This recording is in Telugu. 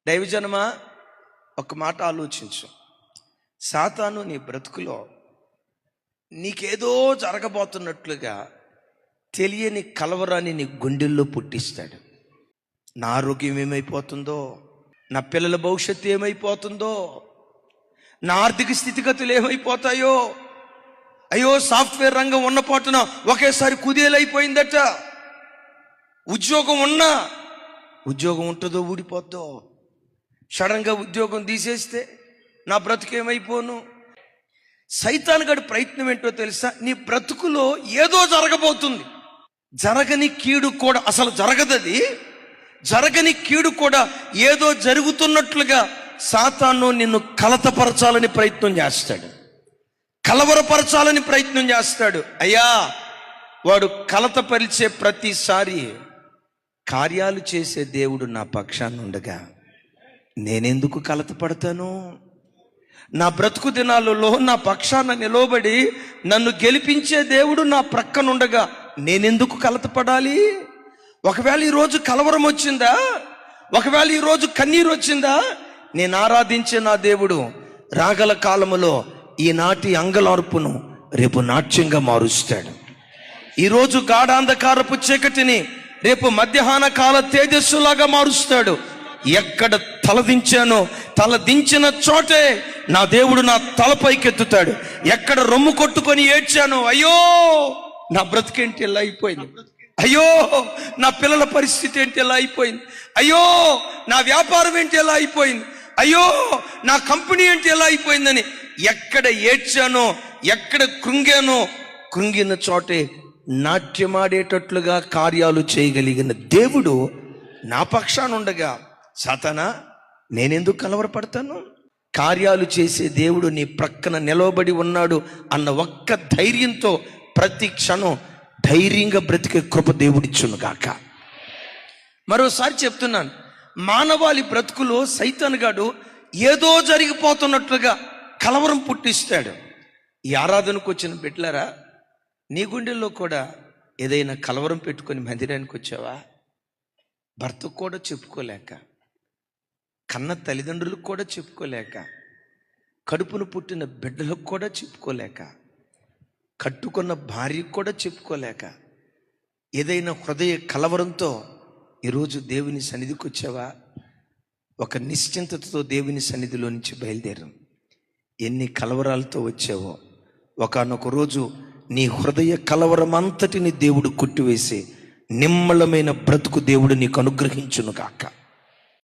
దైవజనమా, ఒక మాట ఆలోచించు. సాతాను నీ బ్రతుకులో నీకేదో జరగబోతున్నట్లుగా తెలియని కలవరాన్ని నీ గుండెల్లో పుట్టిస్తాడు. నా ఆరోగ్యం ఏమైపోతుందో, నా పిల్లల భవిష్యత్తు ఏమైపోతుందో, నా ఆర్థిక స్థితిగతులు ఏమైపోతాయో, అయ్యో సాఫ్ట్వేర్ రంగం ఉన్న పాటున ఒకేసారి కుదేలైపోయిందట, ఉద్యోగం ఉన్నా ఉద్యోగం ఉంటుందో ఊడిపోద్దో, సడన్గా ఉద్యోగం తీసేస్తే నా బ్రతుకేమైపోను. సైతాను గడి ప్రయత్నం ఏంటో తెలుసా? నీ బ్రతుకులో ఏదో జరగబోతుంది, జరగని కీడు కూడా అసలు జరగదది, జరగని కీడు కూడా ఏదో జరుగుతున్నట్లుగా సాతాను నిన్ను కలతపరచాలని ప్రయత్నం చేస్తాడు, కలవరపరచాలని ప్రయత్నం చేస్తాడు. అయ్యా, వాడు కలతపరిచే ప్రతిసారి కార్యాలు చేసే దేవుడు నా పక్షాన ఉండగా నేనెందుకు కలతపడతాను? నా బ్రతుకు దినాలలో నా పక్షాన నిలవబడి నన్ను గెలిపించే దేవుడు నా ప్రక్కనుండగా నేనెందుకు కలతపడాలి? ఒకవేళ ఈరోజు కలవరం వచ్చిందా, ఒకవేళ ఈరోజు కన్నీరు వచ్చిందా, నేను ఆరాధించే నా దేవుడు రాగల కాలములో ఈనాటి అంగలార్పును రేపు నాట్యంగా మారుస్తాడు. ఈరోజు గాఢాంధకారపు చీకటిని రేపు మధ్యాహ్న కాల తేజస్సులాగా మారుస్తాడు. ఎక్కడ తలదించానో తలదించిన చోటే నా దేవుడు నా తలపైకెత్తుతాడు. ఎక్కడ రొమ్ము కొట్టుకొని ఏడ్చానో, అయ్యో నా బ్రతికేంటి ఎలా అయిపోయింది, అయ్యో నా పిల్లల పరిస్థితి ఏంటి ఎలా అయిపోయింది, అయ్యో నా వ్యాపారం ఏంటి ఎలా అయిపోయింది, అయ్యో నా కంపెనీ ఏంటి ఎలా అయిపోయిందని ఎక్కడ ఏడ్చానో, ఎక్కడ కృంగానో, కృంగిన చోటే నాట్యమాడేటట్లుగా కార్యాలు చేయగలిగిన దేవుడు నా పక్షాన ఉండగా సాతానా నేనెందుకు కలవరపడతాను? కార్యాలు చేసే దేవుడు నీ ప్రక్కన నిలవబడి ఉన్నాడు అన్న ఒక్క ధైర్యంతో ప్రతి క్షణం ధైర్యంగా బ్రతికే కృప దేవుడిచ్చును గాక. మరోసారి చెప్తున్నాను, మానవాళి బ్రతుకులో సైతాను గాడు ఏదో జరిగిపోతున్నట్లుగా కలవరం పుట్టిస్తాడు. ఈ ఆరాధనకు వచ్చిన బిడ్డలారా, నీ గుండెల్లో కూడా ఏదైనా కలవరం పెట్టుకొని మందిరానికి వచ్చావా? భర్తకు కూడా చెప్పుకోలేక, కన్న తల్లిదండ్రులకు కూడా చెప్పుకోలేక, కడుపును పుట్టిన బిడ్డలకు కూడా చెప్పుకోలేక, కట్టుకున్న భార్యకు కూడా చెప్పుకోలేక, ఏదైనా హృదయ కలవరంతో ఈరోజు దేవుని సన్నిధికి వచ్చావా? ఒక నిశ్చింతతో దేవుని సన్నిధిలో నుంచి బయలుదేరాం. ఎన్ని కలవరాలతో వచ్చావో ఒకానొక రోజు నీ హృదయ కలవరం అంతటిని దేవుడు కొట్టివేసి నిమ్మలమైన బ్రతుకు దేవుడు నీకు అనుగ్రహించును గాక.